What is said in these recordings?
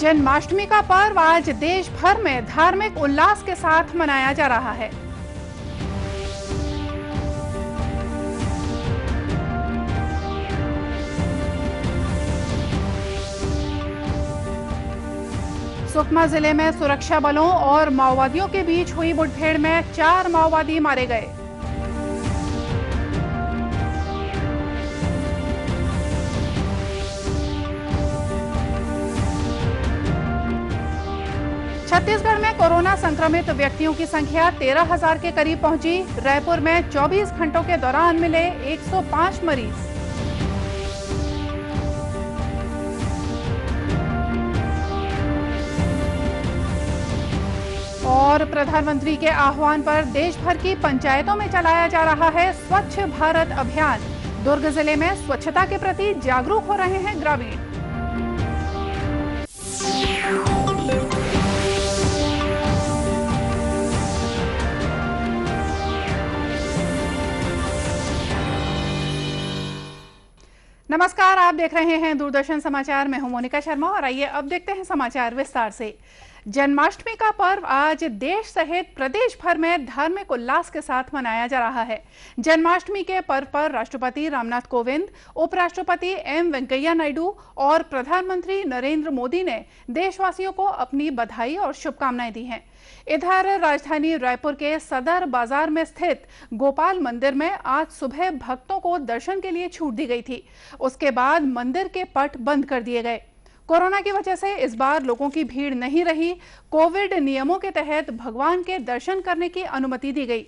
जन्माष्टमी का पर्व आज देश भर में धार्मिक उल्लास के साथ मनाया जा रहा है। सुकमा जिले में सुरक्षा बलों और माओवादियों के बीच हुई मुठभेड़ में 4 माओवादी मारे गए। छत्तीसगढ़ में कोरोना संक्रमित व्यक्तियों की संख्या 13,000 के करीब पहुंची। रायपुर में 24 घंटों के दौरान मिले 105 मरीज। और प्रधानमंत्री के आह्वान पर देश भर की पंचायतों में चलाया जा रहा है स्वच्छ भारत अभियान। दुर्ग जिले में स्वच्छता के प्रति जागरूक हो रहे हैं ग्रामीण। नमस्कार, आप देख रहे हैं दूरदर्शन समाचार। मैं हूं मोनिका शर्मा और आइए अब देखते हैं समाचार विस्तार से। जन्माष्टमी का पर्व आज देश सहित प्रदेश भर में धार्मिक उल्लास के साथ मनाया जा रहा है। जन्माष्टमी के पर्व पर राष्ट्रपति रामनाथ कोविंद, उपराष्ट्रपति एम वेंकैया नायडू और प्रधानमंत्री नरेंद्र मोदी ने देशवासियों को अपनी बधाई और शुभकामनाएं दी हैं। इधर राजधानी रायपुर के सदर बाजार में स्थित गोपाल मंदिर में आज सुबह भक्तों को दर्शन के लिए छूट दी गई थी। उसके बाद मंदिर के पट बंद कर दिए गए। कोरोना की वजह से इस बार लोगों की भीड़ नहीं रही। कोविड नियमों के तहत भगवान के दर्शन करने की अनुमति दी गई।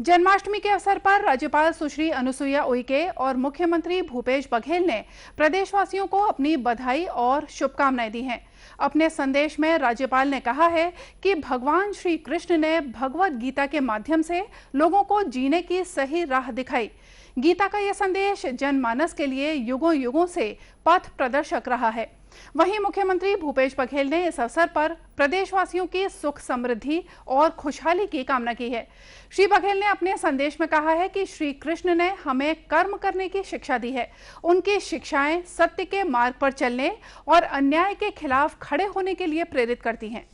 जन्माष्टमी के अवसर पर राज्यपाल सुश्री अनुसुईया उइके और मुख्यमंत्री भूपेश बघेल ने प्रदेशवासियों को अपनी बधाई और शुभकामनाएं दी हैं। अपने संदेश में राज्यपाल ने कहा है कि भगवान श्री कृष्ण ने भगवत गीता के माध्यम से लोगों को जीने की सही राह दिखाई। गीता का यह संदेश जनमानस के लिए युगों युगों से पथ प्रदर्शक रहा है। वहीं मुख्यमंत्री भूपेश बघेल ने इस अवसर पर प्रदेशवासियों की सुख समृद्धि और खुशहाली की कामना की है। श्री बघेल ने अपने संदेश में कहा है कि श्री कृष्ण ने हमें कर्म करने की शिक्षा दी है। उनकी शिक्षाएं सत्य के मार्ग पर चलने और अन्याय के खिलाफ खड़े होने के लिए प्रेरित करती हैं।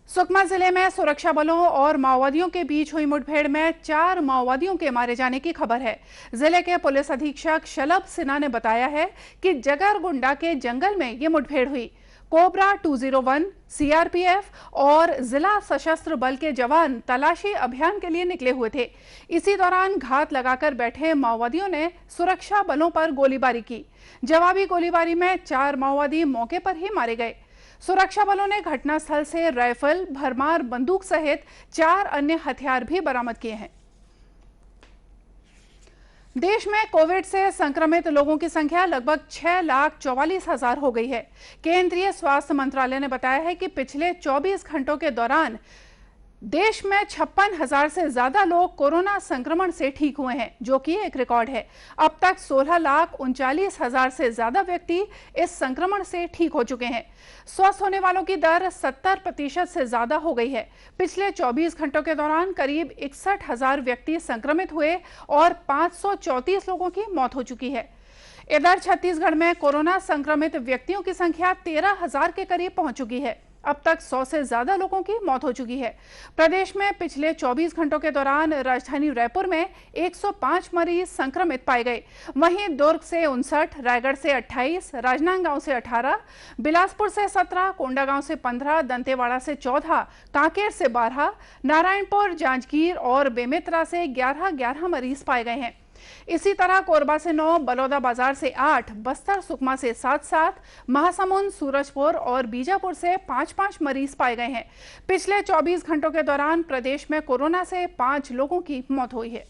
सुकमा जिले में सुरक्षा बलों और माओवादियों के बीच हुई मुठभेड़ में 4 माओवादियों के मारे जाने की खबर है। जिले के पुलिस अधीक्षक शलभ सिन्हा ने बताया है कि जगरगुंडा के जंगल में ये मुठभेड़ हुई। कोबरा 201, सीआरपीएफ और जिला सशस्त्र बल के जवान तलाशी अभियान के लिए निकले हुए थे। इसी दौरान घात लगाकर बैठे माओवादियों ने सुरक्षा बलों पर गोलीबारी की। जवाबी गोलीबारी में 4 माओवादी मौके पर ही मारे गए। सुरक्षा बलों ने घटनास्थल से राइफल, भरमार बंदूक सहित 4 अन्य हथियार भी बरामद किए हैं। देश में कोविड से संक्रमित लोगों की संख्या लगभग 6,44,000 हो गई है। केंद्रीय स्वास्थ्य मंत्रालय ने बताया है कि पिछले 24 घंटों के दौरान देश में 56,000 से ज्यादा लोग कोरोना संक्रमण से ठीक हुए हैं, जो कि एक रिकॉर्ड है। अब तक 16,39,000 से ज्यादा व्यक्ति इस संक्रमण से ठीक हो चुके हैं। स्वस्थ होने वालों की दर 70% से ज्यादा हो गई है। पिछले 24 घंटों के दौरान करीब 61,000 व्यक्ति संक्रमित हुए और 534 लोगों की मौत हो चुकी है। इधर छत्तीसगढ़ में कोरोना संक्रमित व्यक्तियों की संख्या 13,000 के करीब पहुंच चुकी है। अब तक 100 से ज्यादा लोगों की मौत हो चुकी है। प्रदेश में पिछले 24 घंटों के दौरान राजधानी रायपुर में 105 मरीज संक्रमित पाए गए। वहीं दुर्ग से 59, रायगढ़ से 28, राजनांदगांव से 18, बिलासपुर से 17, कोंडागांव से 15, दंतेवाड़ा से 14, कांकेर से 12, नारायणपुर, जांजगीर और बेमेतरा से 11 मरीज पाए गए हैं। इसी तरह कोरबा से 9, बलौदाबाजार से 8, बस्तर सुकमा से 7, महासमुंद, सूरजपुर और बीजापुर से 5 मरीज पाए गए हैं। पिछले 24 घंटों के दौरान प्रदेश में कोरोना से 5 लोगों की मौत हुई है।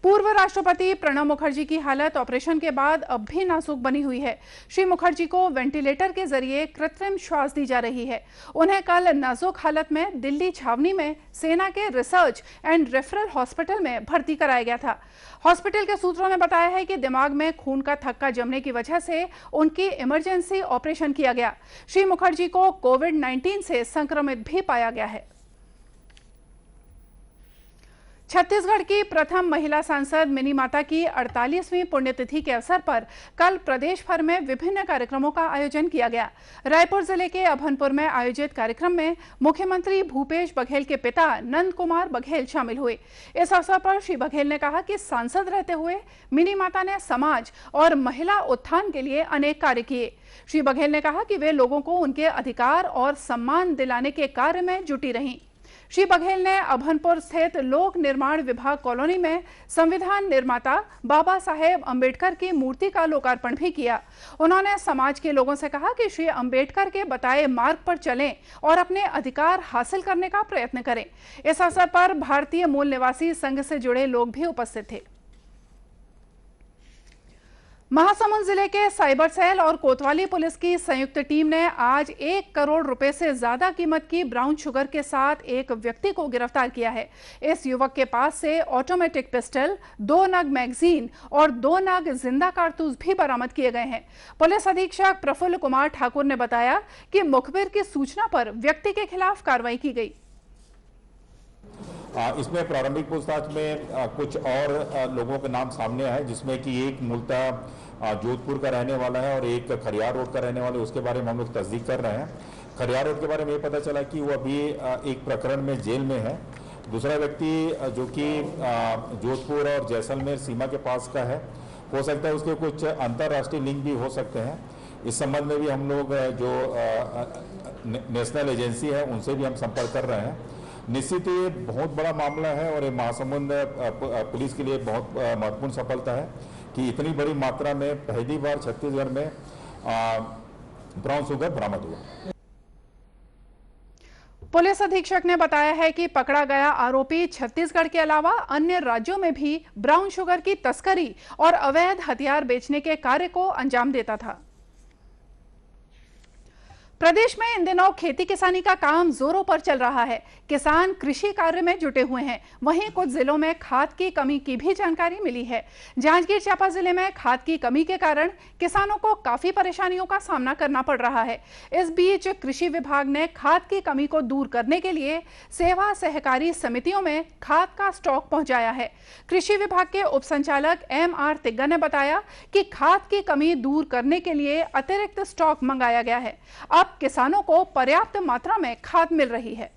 पूर्व राष्ट्रपति प्रणब मुखर्जी की हालत ऑपरेशन के बाद अब भी नाजुक बनी हुई है। श्री मुखर्जी को वेंटिलेटर के जरिए कृत्रिम श्वास दी जा रही है। उन्हें कल नाजुक हालत में दिल्ली छावनी में सेना के रिसर्च एंड रेफरल हॉस्पिटल में भर्ती कराया गया था। हॉस्पिटल के सूत्रों ने बताया है कि दिमाग में खून का थक्का जमने की वजह से उनकी इमरजेंसी ऑपरेशन किया गया। श्री मुखर्जी को कोविड-19 से संक्रमित भी पाया गया है। छत्तीसगढ़ की प्रथम महिला सांसद मिनी माता की 48वीं पुण्यतिथि के अवसर पर कल प्रदेश भर में विभिन्न कार्यक्रमों का आयोजन किया गया। रायपुर जिले के अभनपुर में आयोजित कार्यक्रम में मुख्यमंत्री भूपेश बघेल के पिता नंद कुमार बघेल शामिल हुए। इस अवसर पर श्री बघेल ने कहा कि सांसद रहते हुए मिनी माता ने समाज और महिला उत्थान के लिए अनेक कार्य किए। श्री बघेल ने कहा कि वे लोगों को उनके अधिकार और सम्मान दिलाने के कार्य में जुटी रहीं। श्री बघेल ने अभनपुर स्थित लोक निर्माण विभाग कॉलोनी में संविधान निर्माता बाबा साहेब अंबेडकर की मूर्ति का लोकार्पण भी किया। उन्होंने समाज के लोगों से कहा कि श्री अंबेडकर के बताए मार्ग पर चलें और अपने अधिकार हासिल करने का प्रयत्न करें। इस अवसर पर भारतीय मूल निवासी संघ से जुड़े लोग भी उपस्थित थे। महासमुंद जिले के साइबर सेल और कोतवाली पुलिस की संयुक्त टीम ने आज 1 करोड़ रुपए से ज्यादा कीमत की ब्राउन शुगर के साथ एक व्यक्ति को गिरफ्तार किया है। इस युवक के पास से ऑटोमेटिक पिस्टल, 2 नग मैगजीन और 2 नग जिंदा कारतूस भी बरामद किए गए हैं। पुलिस अधीक्षक प्रफुल्ल कुमार ठाकुर ने बताया कि मुखबिर की सूचना पर व्यक्ति के खिलाफ कार्रवाई की गई। इसमें प्रारंभिक पूछताछ में कुछ और लोगों के नाम सामने आए, जिसमें कि एक मूलतः जोधपुर का रहने वाला है और एक खरियार रोड का रहने वाला है। उसके बारे में हम लोग तस्दीक कर रहे हैं। खरियार रोड के बारे में ये पता चला कि वो अभी एक प्रकरण में जेल में है। दूसरा व्यक्ति जो कि जोधपुर और जैसलमेर सीमा के पास का है, हो सकता है उसके कुछ अंतर्राष्ट्रीय लिंक भी हो सकते हैं। इस संबंध में भी हम लोग जो नेशनल एजेंसी है उनसे भी हम संपर्क कर रहे हैं। निश्चित ये बहुत बड़ा मामला है और ये महासमुंद पुलिस के लिए बहुत महत्वपूर्ण सफलता है कि इतनी बड़ी मात्रा में पहली बार छत्तीसगढ़ में ब्राउन शुगर बरामद हुआ। पुलिस अधीक्षक ने बताया है कि पकड़ा गया आरोपी छत्तीसगढ़ के अलावा अन्य राज्यों में भी ब्राउन शुगर की तस्करी और अवैध हथियार बेचने के कार्य को अंजाम देता था। प्रदेश में इन दिनों खेती किसानी का काम जोरों पर चल रहा है। किसान कृषि कार्य में जुटे हुए हैं। वहीं कुछ जिलों में खाद की कमी की भी जानकारी मिली है। जांजगीर चांपा जिले में खाद की कमी के कारण किसानों को काफी परेशानियों का सामना करना पड़ रहा है। इस बीच कृषि विभाग ने खाद की कमी को दूर करने के लिए सेवा सहकारी समितियों में खाद का स्टॉक पहुंचाया है। कृषि विभाग के उप संचालक MR तिग्गा ने बताया कि खाद की कमी दूर करने के लिए अतिरिक्त स्टॉक मंगाया गया है। अब किसानों को पर्याप्त मात्रा में खाद मिल रही है।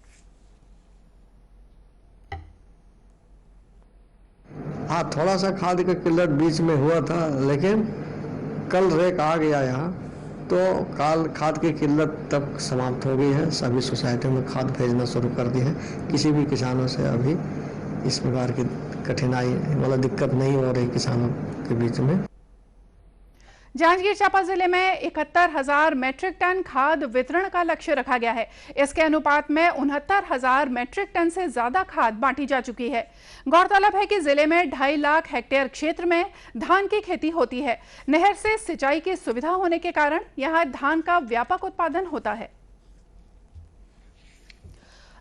हाँ, थोड़ा सा खाद का किल्लत बीच में हुआ था, लेकिन कल रेक आ गया यहाँ, तो काल खाद की किल्लत तब समाप्त हो गई है। सभी सोसाइटियों में खाद भेजना शुरू कर दी है। किसी भी किसानों से अभी इस प्रकार की कठिनाई वाला दिक्कत नहीं हो रही किसानों के बीच में। जांजगीर चांपा जिले में 71,000 मैट्रिक टन खाद वितरण का लक्ष्य रखा गया है। इसके अनुपात में 69,000 मैट्रिक टन से ज्यादा खाद बांटी जा चुकी है। गौरतलब है कि जिले में 2.5 लाख हेक्टेयर क्षेत्र में धान की खेती होती है। नहर से सिंचाई की सुविधा होने के कारण यहां धान का व्यापक उत्पादन होता है।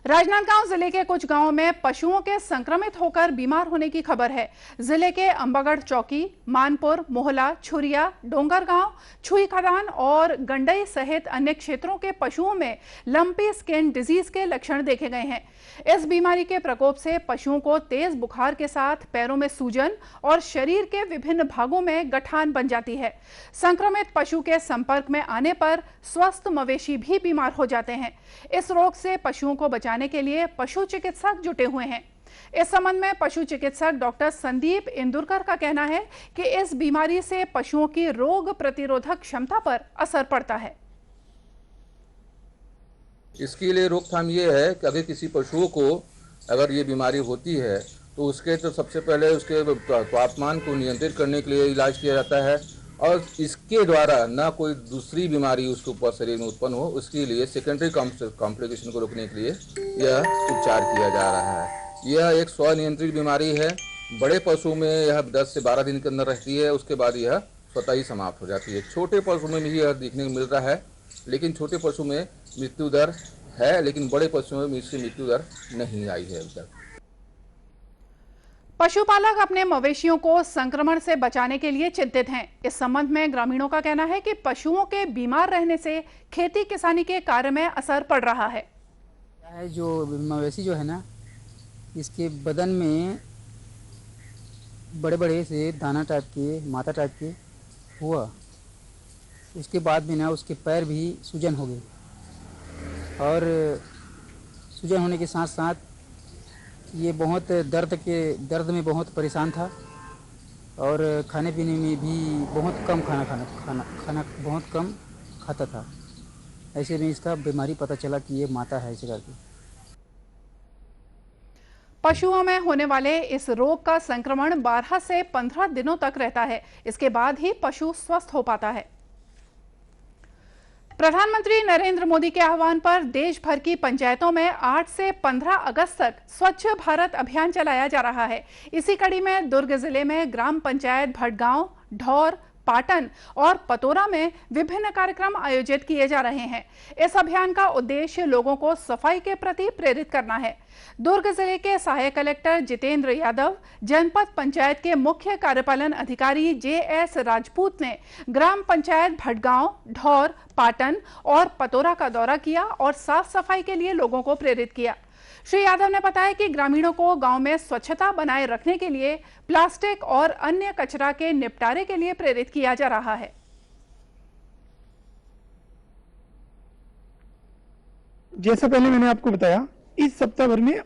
राजनांदगांव जिले के कुछ गांवों में पशुओं के संक्रमित होकर बीमार होने की खबर है। जिले के अंबागढ़ चौकी, मानपुर, मोहला, छुरिया, डोंगरगांव, छुई खदान और गंडई सहित अन्य क्षेत्रों के पशुओं में लंपी स्किन डिजीज के लक्षण देखे गए हैं। इस बीमारी के प्रकोप से पशुओं को तेज बुखार के साथ पैरों में सूजन और शरीर के विभिन्न भागों में गठान बन जाती है। संक्रमित पशु के संपर्क में आने पर स्वस्थ मवेशी भी बीमार हो जाते हैं। इस रोग से पशुओं को बचाने के लिए पशु चिकित्सक जुटे हुए हैं। इस संबंध में पशु चिकित्सक डॉक्टर संदीप इंदुरकर का कहना है कि इस बीमारी से पशुओं की रोग प्रतिरोधक क्षमता पर असर पड़ता है। इसके लिए रोकथाम ये है कि अगर किसी पशुओं को अगर ये बीमारी होती है तो उसके तो सबसे पहले उसके तापमान को नियंत्रित करने के लिए इलाज किया जाता है और इसके द्वारा ना कोई दूसरी बीमारी उसके ऊपर शरीर में उत्पन्न हो, उसके लिए सेकेंडरी कॉम्प्लिकेशन को रोकने के लिए यह उपचार किया जा रहा है। यह एक स्वनियंत्रित बीमारी है। बड़े पशु में यह 10 से 12 दिन के अंदर रहती है, उसके बाद यह स्वतः ही समाप्त हो जाती है। छोटे पशु में भी यह देखने को मिल रहा है, लेकिन छोटे पशु में मृत्यु दर है, लेकिन बड़े पशुओं में इसकी मृत्यु दर नहीं आई है अभी तक। पशुपालक अपने मवेशियों को संक्रमण से बचाने के लिए चिंतित हैं। इस संबंध में ग्रामीणों का कहना है कि पशुओं के बीमार रहने से खेती किसानी के कार्य में असर पड़ रहा है। जो मवेशी जो है ना, इसके बदन में बड़े बड़े से दाना टाइप के, माता टाइप के हुआ। उसके बाद में ना उसके पैर भी सूजन हो गई, और सूजन होने के साथ साथ ये बहुत दर्द में बहुत परेशान था, और खाने पीने में भी बहुत कम खाना बहुत कम खाता था। ऐसे में इसका बीमारी पता चला कि ये माता है इस करके। पशुओं में होने वाले इस रोग का संक्रमण 12 से 15 दिनों तक रहता है। इसके बाद ही पशु स्वस्थ हो पाता है। प्रधानमंत्री नरेंद्र मोदी के आह्वान पर देश भर की पंचायतों में 8 से 15 अगस्त तक स्वच्छ भारत अभियान चलाया जा रहा है। इसी कड़ी में दुर्ग जिले में ग्राम पंचायत भटगांव, ढौर, पाटन और पतोरा में विभिन्न कार्यक्रम आयोजित किए जा रहे हैं। इस अभियान का उद्देश्य लोगों को सफाई के प्रति प्रेरित करना है। दुर्ग जिले के सहायक कलेक्टर जितेंद्र यादव, जनपद पंचायत के मुख्य कार्यपालन अधिकारी JS राजपूत ने ग्राम पंचायत भटगांव, ढौर, पाटन और पतोरा का दौरा किया और साफ सफाई के लिए लोगों को प्रेरित किया। श्री यादव ने बताया कि ग्रामीणों को गांव में स्वच्छता बनाए रखने के लिए प्लास्टिक और अन्य कचरा के निपटारे के लिए प्रेरित किया जा रहा है। जैसा पहले मैंने आपको बताया, इस सप्ताह भर में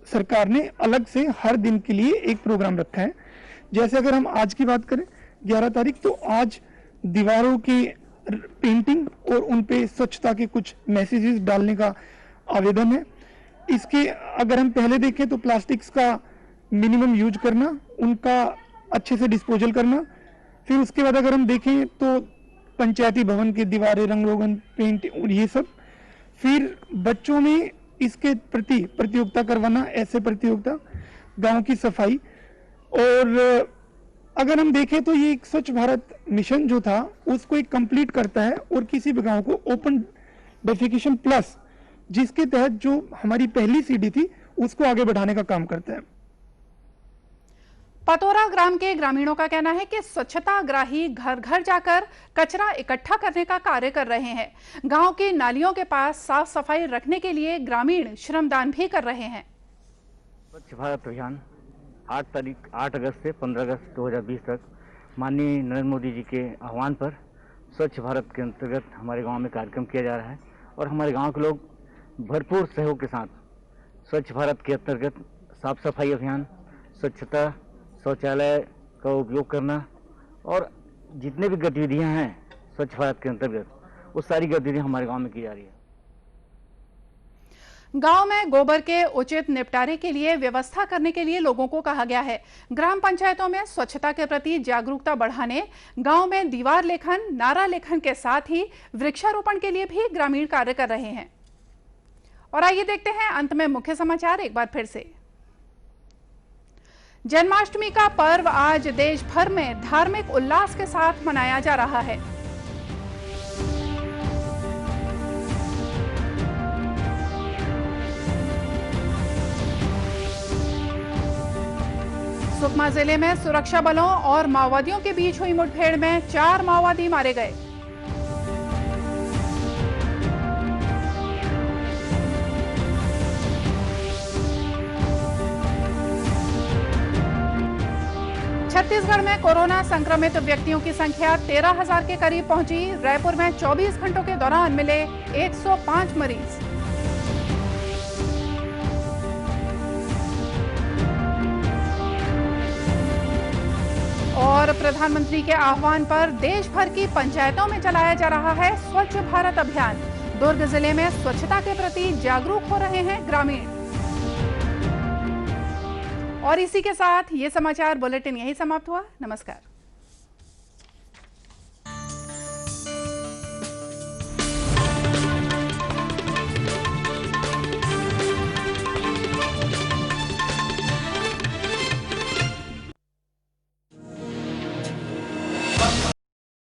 सरकार ने अलग से हर दिन के लिए एक प्रोग्राम रखा है। जैसे अगर हम आज की बात करें 11 तारीख, तो आज दीवारों की पेंटिंग और उन पे स्वच्छता के कुछ मैसेजेस डालने का आवेदन है। इसके अगर हम पहले देखें तो प्लास्टिक्स का मिनिमम यूज करना, उनका अच्छे से डिस्पोजल करना। फिर उसके बाद अगर हम देखें तो पंचायती भवन के दीवारें, रंग रोगन, पेंट और ये सब। फिर बच्चों में इसके प्रति प्रतियोगिता करवाना, ऐसे प्रतियोगिता, गांव की सफाई। और अगर हम देखें तो ये एक स्वच्छ भारत मिशन जो था उसको एक कंप्लीट करता है, और किसी भी गांव को ओपन डेफिकेशन प्लस, जिसके तहत जो हमारी पहली सीढ़ी थी उसको आगे बढ़ाने का काम करता है। पतोरा ग्राम के ग्रामीणों का कहना है कि स्वच्छताग्राही घर घर जाकर कचरा इकट्ठा करने का कार्य कर रहे हैं। गांव की नालियों के पास साफ सफाई रखने के लिए ग्रामीण श्रमदान भी कर रहे हैं। स्वच्छ भारत अभियान 8 अगस्त से 15 अगस्त 2020 तक माननीय नरेंद्र मोदी जी के आह्वान पर स्वच्छ भारत के अंतर्गत हमारे गांव में कार्यक्रम किया जा रहा है, और हमारे गांव के लोग भरपूर सहयोग के साथ स्वच्छ भारत के अंतर्गत साफ सफाई अभियान, स्वच्छता, शौचालय का उपयोग करना और जितने भी गतिविधियां हैं स्वच्छ भारत के अंतर्गत, वो सारी गतिविधियां हमारे गांव में की जा रही है। गांव में गोबर के उचित निपटारे के लिए व्यवस्था करने के लिए लोगों को कहा गया है। ग्राम पंचायतों में स्वच्छता के प्रति जागरूकता बढ़ाने गांव में दीवार लेखन, नारा लेखन के साथ ही वृक्षारोपण के लिए भी ग्रामीण कार्य कर रहे हैं। और आइए देखते हैं अंत में मुख्य समाचार एक बार फिर से। जन्माष्टमी का पर्व आज देश भर में धार्मिक उल्लास के साथ मनाया जा रहा है। सुकमा जिले में सुरक्षा बलों और माओवादियों के बीच हुई मुठभेड़ में 4 माओवादी मारे गए। छत्तीसगढ़ में कोरोना संक्रमित व्यक्तियों की संख्या 13,000 के करीब पहुंची। रायपुर में 24 घंटों के दौरान मिले 105 मरीज। और प्रधानमंत्री के आह्वान पर देश भर की पंचायतों में चलाया जा रहा है स्वच्छ भारत अभियान। दुर्ग जिले में स्वच्छता के प्रति जागरूक हो रहे हैं ग्रामीण। और इसी के साथ ये समाचार बुलेटिन यही समाप्त हुआ। नमस्कार।